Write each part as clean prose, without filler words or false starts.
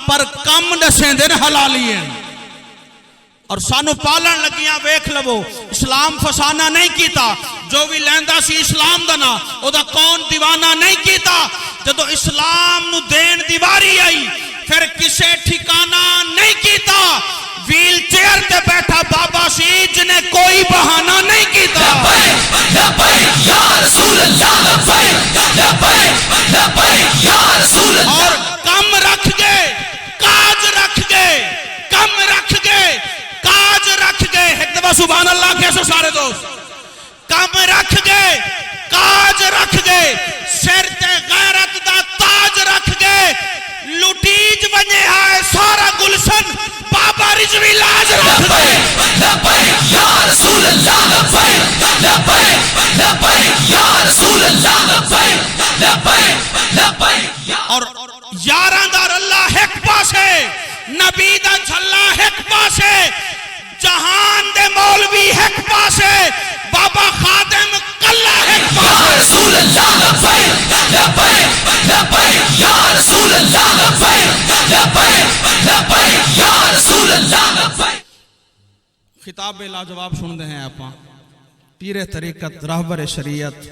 پر کم دسیں دن حلالی ہیں اور سانو پالن لگیاں ویکھ لو اسلام فسانہ نہیں کیتا جو بھی لیندہ سی اسلام دنا او دا کون دیوانہ نہیں کیتا جدو اسلام نو دین دیواری آئی پھر کسے ٹھکانہ نہیں کیتا ویل چیئر تے بیٹھا بابا سی جنہیں کوئی بہانہ نہیں کیتا لبیک لبیک یا رسول اللہ لبیک لبیک لبیک یا رسول اللہ اور کم رکھ گئے کاج رکھ گئے کم رکھ گئے کاج رکھ گئے ایک دفعہ سبحان اللہ کیسے سارے دوست کم رکھ گئے کاج رکھ گئے سر تے غیرت دا تاج رکھ گئے لٹیج بنے آئے سارا گلشن بابا رضوی لاج رکھ گئے لبیک یا رسول اللہ لبیک لبیک لبیک یا رسول اللہ لبیک لبیک لبیک اور یاراں دار اللہ ایک پاسے نبی دا جھلا ایک پاسے جہان دے مولوی ایک پاسے بابا خادم کلہ ایک پاسے رسول اللہ لبیک لبیک لبیک یا رسول اللہ لبیک لبیک لبیک یا رسول اللہ لبیک خطاب لاجواب سن دے ہیں اپاں پیر طریقت رہبر شریعت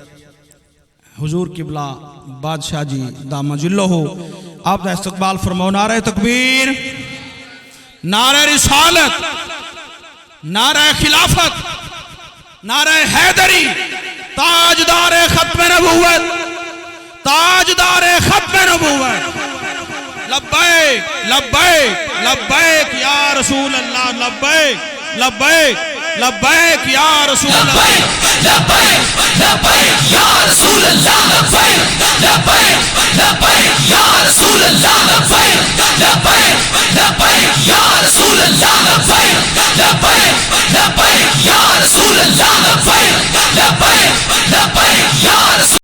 حضور قبلہ بادشاہ جی دامہ جلو ہو آپ دا استقبال فرماؤ نعرہ تکبیر نعرہ رسالت نعرہ خلافت نعرہ حیدری تاجدار ختم نبوت تاجدار ختم نبوت لبیک لبیک لبیک یا رسول اللہ لبیک لبیک لبیک یا رسول اللہ لبیک لبیک یا رسول اللہ لبیک لبیک لبیک یا رسول اللہ لبیک